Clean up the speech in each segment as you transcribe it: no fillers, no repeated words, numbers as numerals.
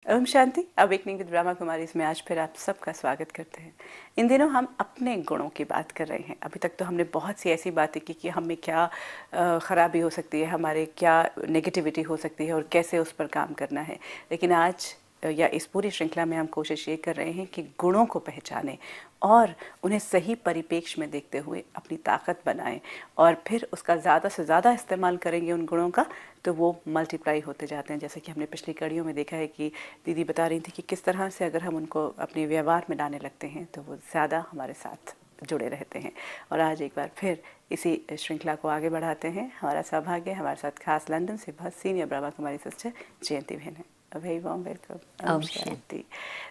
ओम शांति। Awakening with Brahma Kumari इसमें आज फिर आप सबका स्वागत करते हैं। इन दिनों हम अपने गुणों की बात कर रहे हैं। अभी तक तो हमने बहुत सी ऐसी बातें की कि हम में क्या ख़राबी हो सकती है, हमारे क्या नेगेटिविटी हो सकती है और कैसे उस पर काम करना है। लेकिन आज या इस पूरी श्रृंखला में हम कोशिश ये कर रहे हैं कि गुणों को पहचानें और उन्हें सही परिप्रेक्ष्य में देखते हुए अपनी ताकत बनाएं और फिर उसका ज़्यादा से ज़्यादा इस्तेमाल करेंगे उन गुणों का तो वो मल्टीप्लाई होते जाते हैं। जैसे कि हमने पिछली कड़ियों में देखा है कि दीदी बता रही थी कि किस तरह से अगर हम उनको अपने व्यवहार में लाने लगते हैं तो वो ज़्यादा हमारे साथ जुड़े रहते हैं। और आज एक बार फिर इसी श्रृंखला को आगे बढ़ाते हैं। हमारा सौभाग्य हमारे साथ खास लंदन से बहुत सीनियर ब्रह्मा कुमारी सिस्टर जयंती बहन है। Very warm welcome. ओम शांति।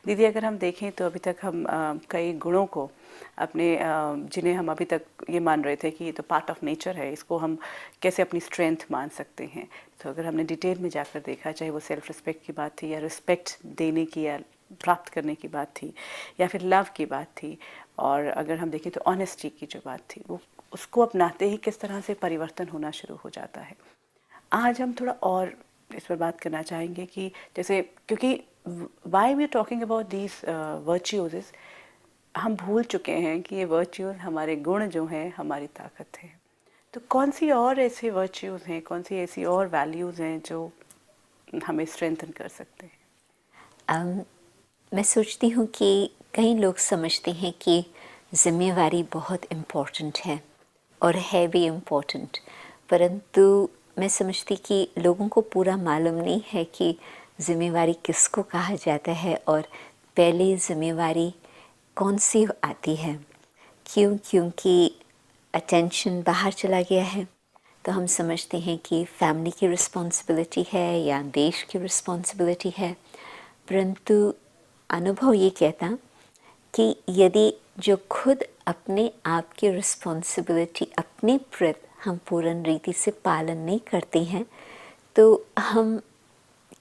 दीदी, अगर हम देखें तो अभी तक हम कई गुणों को अपने जिन्हें हम अभी तक ये मान रहे थे कि ये तो पार्ट ऑफ नेचर है, इसको हम कैसे अपनी स्ट्रेंथ मान सकते हैं। तो अगर हमने डिटेल में जाकर देखा, चाहे वो सेल्फ रिस्पेक्ट की बात थी या रिस्पेक्ट देने की या प्राप्त करने की बात थी या फिर लव की बात थी, और अगर हम देखें तो ऑनेस्टी की जो बात थी, वो उसको अपनाते ही किस तरह से परिवर्तन होना शुरू हो जाता है। आज हम थोड़ा और इस पर बात करना चाहेंगे कि जैसे, क्योंकि why we are talking about these virtues is, हम भूल चुके हैं कि ये वर्च्यूज, हमारे गुण जो हैं, हमारी ताकत है। तो कौन सी और ऐसे वर्च्यूज हैं, कौन सी ऐसी और वैल्यूज़ हैं जो हमें स्ट्रेंथन कर सकते हैं? मैं सोचती हूँ कि कई लोग समझते हैं कि जिम्मेवारी बहुत इम्पोर्टेंट है और है भी इम्पोर्टेंट, परंतु मैं समझती कि लोगों को पूरा मालूम नहीं है कि जिम्मेवारी किसको कहा जाता है और पहले जिम्मेवारी कौन सी आती है। क्योंकि अटेंशन बाहर चला गया है, तो हम समझते हैं कि फैमिली की रिस्पॉन्सिबिलिटी है या देश की रिस्पॉन्सिबिलिटी है, परंतु अनुभव ये कहता कि यदि जो खुद अपने आप की रिस्पॉन्सिबिलिटी अपने प्रति हम पूर्ण रीति से पालन नहीं करते हैं, तो हम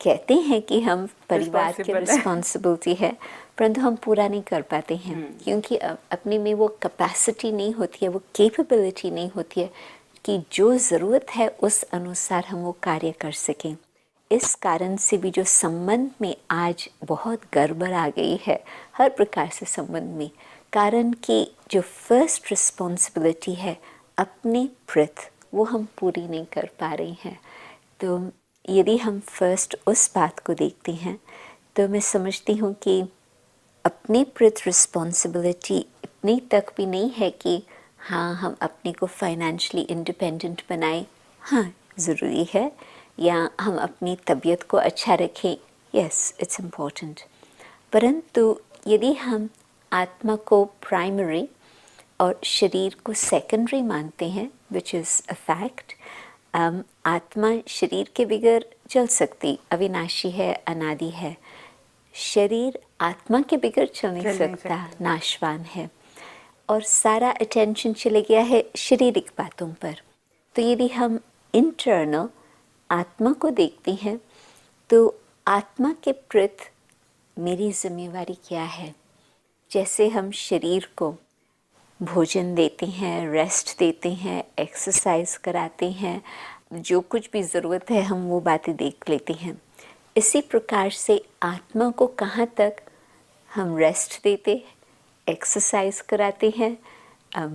कहते हैं कि हम परिवार की रिस्पॉन्सिबिलिटी है, परंतु हम पूरा नहीं कर पाते हैं क्योंकि अपने में वो कैपेसिटी नहीं होती है, वो कैपेबिलिटी नहीं होती है कि जो ज़रूरत है उस अनुसार हम वो कार्य कर सकें। इस कारण से भी जो संबंध में आज बहुत गड़बड़ आ गई है, हर प्रकार से संबंध में, कारण कि जो फर्स्ट रिस्पॉन्सिबिलिटी है अपने प्रति, वो हम पूरी नहीं कर पा रहे हैं। तो यदि हम फर्स्ट उस बात को देखते हैं तो मैं समझती हूँ कि अपने प्रति रिस्पॉन्सिबिलिटी इतनी तक भी नहीं है कि हाँ हम अपने को फाइनेंशियली इंडिपेंडेंट बनाएं, हाँ ज़रूरी है, या हम अपनी तबीयत को अच्छा रखें, यस इट्स इम्पोर्टेंट, परंतु यदि हम आत्मा को प्राइमरी और शरीर को सेकेंडरी मानते हैं, विच इज़ अ फैक्ट, आत्मा शरीर के बगैर चल सकती, अविनाशी है, अनादि है। शरीर आत्मा के बगैर चल नहीं सकता, नाशवान है, और सारा अटेंशन चले गया है शारीरिक बातों पर। तो यदि हम इंटरनल आत्मा को देखते हैं तो आत्मा के प्रति मेरी जिम्मेवारी क्या है। जैसे हम शरीर को भोजन देते हैं, रेस्ट देते हैं, एक्सरसाइज कराते हैं, जो कुछ भी ज़रूरत है हम वो बातें देख लेते हैं, इसी प्रकार से आत्मा को कहाँ तक हम रेस्ट देते, एक्सरसाइज कराते हैं,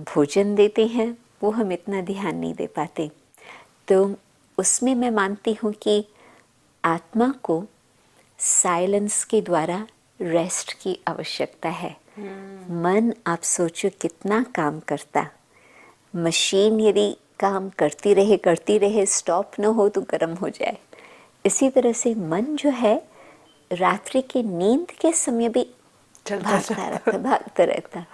भोजन देते हैं, वो हम इतना ध्यान नहीं दे पाते। तो उसमें मैं मानती हूँ कि आत्मा को साइलेंस के द्वारा रेस्ट की आवश्यकता है। मन, आप सोचो कितना काम करता, मशीन यदि काम करती रहे स्टॉप न हो तो गर्म हो जाए। इसी तरह से मन जो है रात्रि के नींद के समय भी भागता रहता।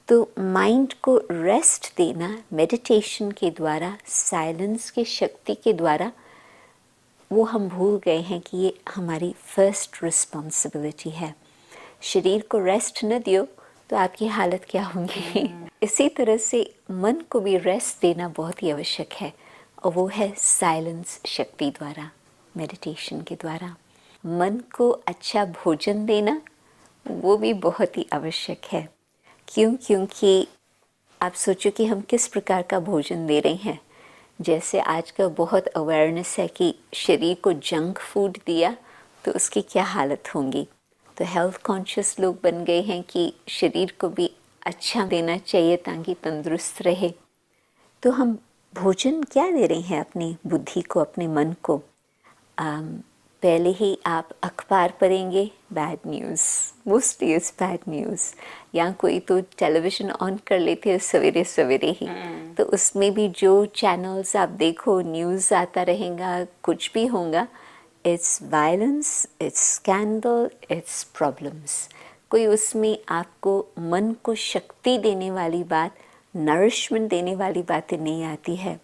तो माइंड को रेस्ट देना मेडिटेशन के द्वारा, साइलेंस की शक्ति के द्वारा, वो हम भूल गए हैं कि ये हमारी फर्स्ट रिस्पॉन्सिबिलिटी है। शरीर को रेस्ट न दियो तो आपकी हालत क्या होगी। इसी तरह से मन को भी रेस्ट देना बहुत ही आवश्यक है, और वो है साइलेंस शक्ति द्वारा, मेडिटेशन के द्वारा। मन को अच्छा भोजन देना वो भी बहुत ही आवश्यक है। क्योंकि आप सोचो कि हम किस प्रकार का भोजन दे रहे हैं। जैसे आज का बहुत अवेयरनेस है कि शरीर को जंक फूड दिया तो उसकी क्या हालत होंगी। तो हेल्थ कॉन्शियस लोग बन गए हैं कि शरीर को भी अच्छा देना चाहिए ताकि तंदुरुस्त रहे। तो हम भोजन क्या दे रहे हैं अपनी बुद्धि को, अपने मन को। पहले ही आप अखबार पढ़ेंगे, bad news, mostly is bad news. या कोई तो टेलीविज़न ऑन कर लेते हैं सवेरे सवेरे ही, तो उसमें भी जो चैनल्स आप देखो न्यूज़ आता रहेगा, कुछ भी होगा, it's violence, it's scandal, it's problems. कोई उसमें आपको मन को शक्ति देने वाली बात, नरिशमेंट देने वाली बातें नहीं आती है।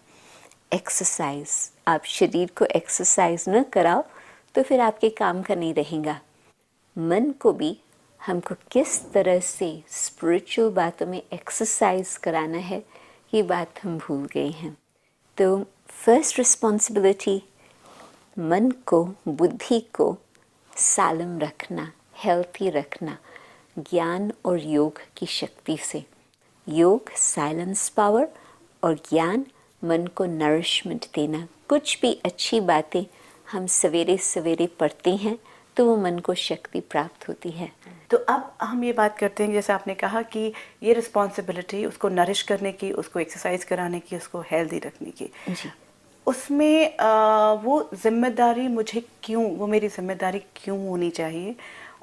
एक्सरसाइज, आप शरीर को एक्सरसाइज न कराओ तो फिर आपके काम का नहीं रहेगा। मन को भी हमको किस तरह से स्पिरिचुअल बातों में एक्सरसाइज कराना है, ये बात हम भूल गए हैं। तो फर्स्ट रिस्पॉन्सिबिलिटी, मन को, बुद्धि को सालम रखना, हेल्थी रखना, ज्ञान और योग की शक्ति से। योग साइलेंस पावर और ज्ञान मन को नरिशमेंट देना। कुछ भी अच्छी बातें हम सवेरे सवेरे पढ़ते हैं तो वो मन को शक्ति प्राप्त होती है। तो अब हम ये बात करते हैं, जैसे आपने कहा कि ये रिस्पॉन्सिबिलिटी उसको नरिश करने की, उसको एक्सरसाइज कराने की, उसको हेल्दी रखने की, जी। उसमें वो जिम्मेदारी मुझे क्यों, वो मेरी जिम्मेदारी क्यों होनी चाहिए?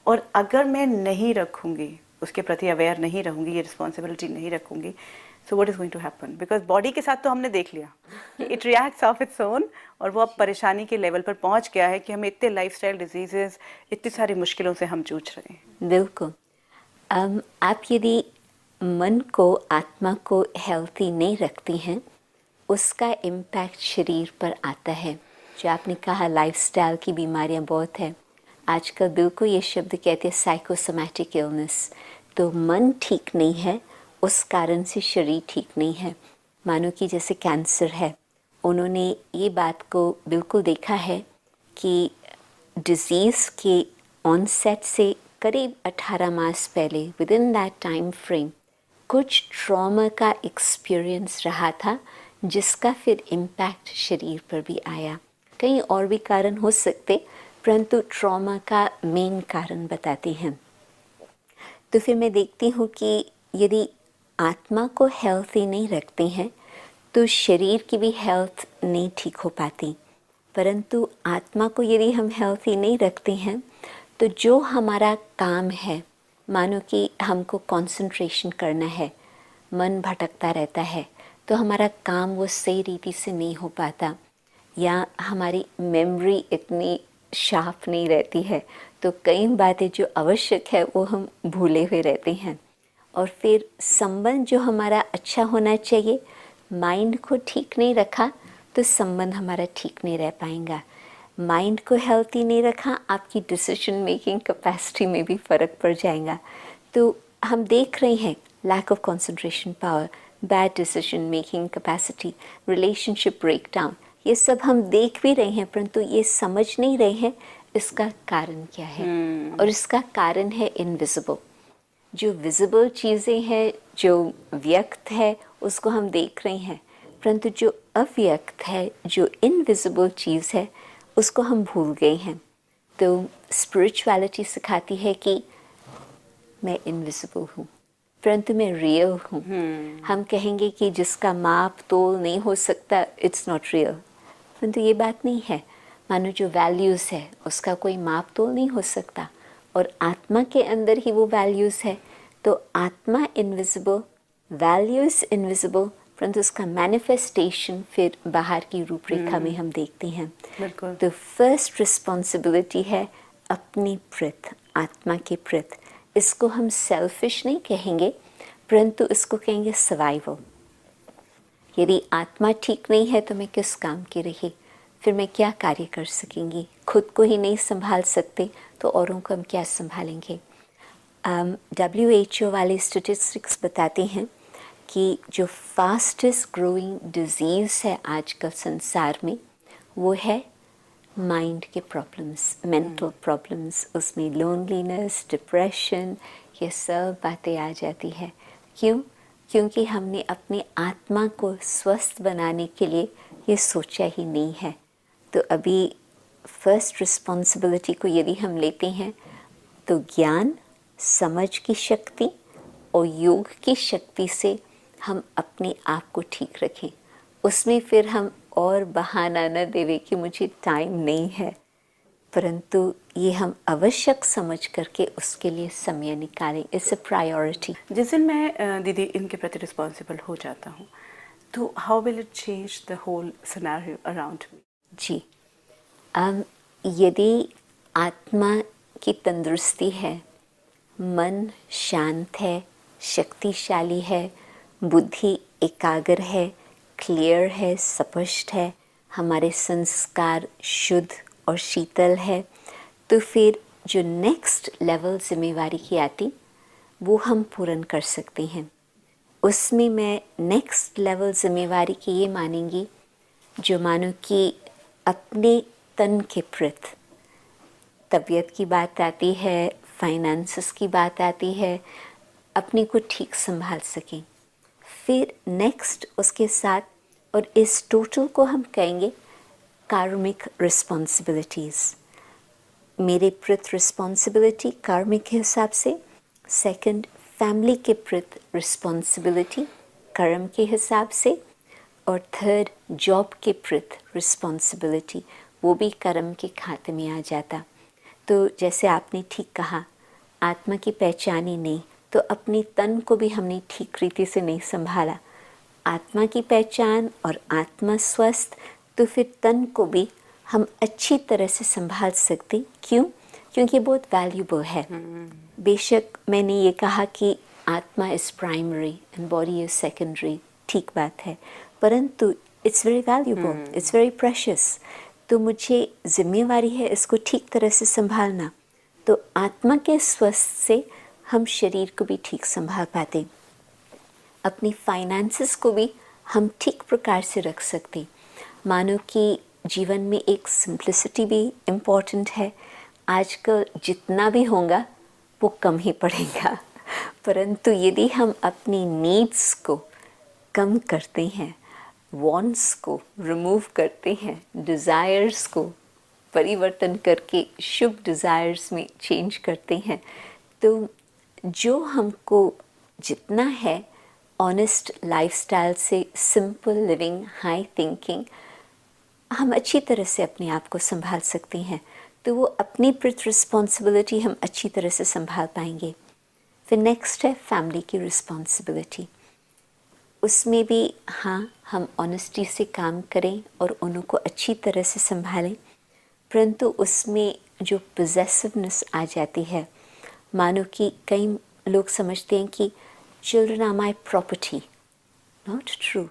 और अगर मैं नहीं रखूँगी, उसके प्रति अवेयर नहीं रहूँगी, ये रिस्पॉन्सिबिलिटी नहीं रखूँगी, so what is going to happen? Because body के साथ तो हमने देख लिया, it reacts of its own, और वो अब परेशानी के लेवल पर पहुंच गया है कि हमें इतने लाइफस्टाइल डिजीजेस, इतनी सारी मुश्किलों से हम जूझ रहे हैं। बिल्कुल। आप यदि मन को, आत्मा को हेल्थी नहीं रखती हैं, उसका इम्पैक्ट शरीर पर आता है। जो आपने कहा लाइफस्टाइल की बीमारियां बहुत हैं आजकल, बिल्कुल ये शब्द कहते हैं साइकोसोमैटिक इलनेस। तो मन ठीक नहीं है, उस कारण से शरीर ठीक नहीं है। मानो कि जैसे कैंसर है, उन्होंने ये बात को बिल्कुल देखा है कि डिज़ीज़ के ऑनसेट से करीब 18 मास पहले, with in that time frame, कुछ ट्रॉमा का एक्सपीरियंस रहा था जिसका फिर इम्पैक्ट शरीर पर भी आया। कई और भी कारण हो सकते, परंतु ट्रॉमा का मेन कारण बताते हैं। तो फिर मैं देखती हूँ कि यदि आत्मा को हेल्थी नहीं रखते हैं तो शरीर की भी हेल्थ नहीं ठीक हो पाती। परंतु आत्मा को यदि हम हेल्थी नहीं रखते हैं तो जो हमारा काम है, मानो कि हमको कंसंट्रेशन करना है, मन भटकता रहता है, तो हमारा काम वो सही रीति से नहीं हो पाता, या हमारी मेमोरी इतनी शार्प नहीं रहती है, तो कई बातें जो आवश्यक है वो हम भूले हुए रहते हैं। और फिर संबंध जो हमारा अच्छा होना चाहिए, माइंड को ठीक नहीं रखा तो संबंध हमारा ठीक नहीं रह पाएगा। माइंड को हेल्थी नहीं रखा, आपकी डिसीजन मेकिंग कैपेसिटी में भी फ़र्क पड़ जाएगा। तो हम देख रहे हैं lack of concentration power, bad decision making capacity, relationship breakdown, ये सब हम देख भी रहे हैं, परंतु ये समझ नहीं रहे हैं इसका कारण क्या है। और इसका कारण है इनविजिबल। जो विजिबल चीज़ें हैं, जो व्यक्त है, उसको हम देख रहे हैं, परंतु जो अव्यक्त है, जो इनविजिबल चीज़ है, उसको हम भूल गए हैं। तो स्पिरिचुअलिटी सिखाती है कि मैं इनविजिबल हूँ, परंतु मैं रियल हूँ। हम कहेंगे कि जिसका माप तोल नहीं हो सकता, इट्स नॉट रियल, परंतु ये बात नहीं है। मानो जो वैल्यूज़ है उसका कोई माप तोल नहीं हो सकता, और आत्मा के अंदर ही वो वैल्यूज़ है। तो आत्मा इनविजिबल, वैल्यूज़ इनविजिबल, परंतु उसका मैनिफेस्टेशन फिर बाहर की रूपरेखा में हम देखते हैं। बिल्कुल। तो फर्स्ट रिस्पॉन्सिबिलिटी है अपनी प्रति, आत्मा के प्रति। इसको हम सेल्फिश नहीं कहेंगे, परंतु इसको कहेंगे सर्वाइवल। यदि आत्मा ठीक नहीं है तो मैं किस काम की रही, फिर मैं क्या कार्य कर सकेंगी? खुद को ही नहीं संभाल सकते तो औरों को हम क्या संभालेंगे? WHO वाले स्टेटिस्टिक्स बताते हैं कि जो फास्टेस्ट ग्रोइंग डिजीज़ है आजकल संसार में, वो है माइंड के प्रॉब्लम्स, मेंटल प्रॉब्लम्स। उसमें लोनलीनेस, डिप्रेशन, ये सब बातें आ जाती है। क्यों? क्योंकि हमने अपने आत्मा को स्वस्थ बनाने के लिए ये सोचा ही नहीं है। तो अभी फर्स्ट रिस्पॉन्सिबिलिटी को यदि हम लेते हैं तो ज्ञान, समझ की शक्ति और योग की शक्ति से हम अपने आप को ठीक रखें। उसमें फिर हम और बहाना न देवे कि मुझे टाइम नहीं है, परंतु ये हम आवश्यक समझ करके उसके लिए समय निकालें। It's a priority. जिस दिन मैं दीदी इनके प्रति रिस्पॉन्सिबल हो जाता हूँ, तो how will it change the whole scenario around me? जी, यदि आत्मा की तंदुरुस्ती है, मन शांत है, शक्तिशाली है, बुद्धि एकाग्र है, क्लियर है, स्पष्ट है, हमारे संस्कार शुद्ध और शीतल है, तो फिर जो नेक्स्ट लेवल जिम्मेवारी की आती वो हम पूर्ण कर सकते हैं। उसमें मैं नेक्स्ट लेवल जिम्मेवारी की ये मानेंगी, जो मानो कि अपने तन के प्रति तबीयत की बात आती है, फाइनेंसेस की बात आती है, अपने को ठीक संभाल सकें। फिर नेक्स्ट उसके साथ, और इस टोटल को हम कहेंगे कार्मिक रिस्पॉन्सिबिलिटीज़। मेरे प्रति रिस्पॉन्सिबिलिटी कार्मिक के हिसाब से, सेकंड फैमिली के प्रति रिस्पॉन्सिबिलिटी कर्म के हिसाब से, और थर्ड जॉब के प्रति रिस्पॉन्सिबिलिटी, वो भी कर्म के खाते में आ जाता। तो जैसे आपने ठीक कहा, आत्मा की पहचान ही नहीं तो अपनी तन को भी हमने ठीक रीति से नहीं संभाला। आत्मा की पहचान और आत्मा स्वस्थ, तो फिर तन को भी हम अच्छी तरह से संभाल सकते। क्यों? क्योंकि बहुत वैल्यूबल है। बेशक मैंने ये कहा कि आत्मा is primary and body is secondary, ठीक बात है, परंतु it's very valuable, it's very precious. तो मुझे जिम्मेवारी है इसको ठीक तरह से संभालना। तो आत्मा के स्वस्थ से हम शरीर को भी ठीक संभाल पाते, अपनी फाइनेंसेस को भी हम ठीक प्रकार से रख सकते। मानो कि जीवन में एक सिंप्लिसिटी भी इम्पॉर्टेंट है। आजकल जितना भी होगा वो कम ही पड़ेगा, परंतु यदि हम अपनी नीड्स को कम करते हैं, वांट्स को रिमूव करते हैं, डिज़ायर्स को परिवर्तन करके शुभ डिज़ायर्स में चेंज करते हैं, तो जो हमको जितना है ऑनेस्ट लाइफस्टाइल से, सिंपल लिविंग, हाई थिंकिंग, हम अच्छी तरह से अपने आप को संभाल सकते हैं। तो वो अपनी प्रति रिस्पॉन्सिबिलिटी हम अच्छी तरह से संभाल पाएंगे। फिर नेक्स्ट है फैमिली की रिस्पॉन्सिबिलिटी। उसमें भी हाँ, हम ऑनेस्टी से काम करें और उनको अच्छी तरह से संभालें, परंतु उसमें जो पोजेसिवनेस आ जाती है, मानो कि कई लोग समझते हैं कि children are my property. Not true.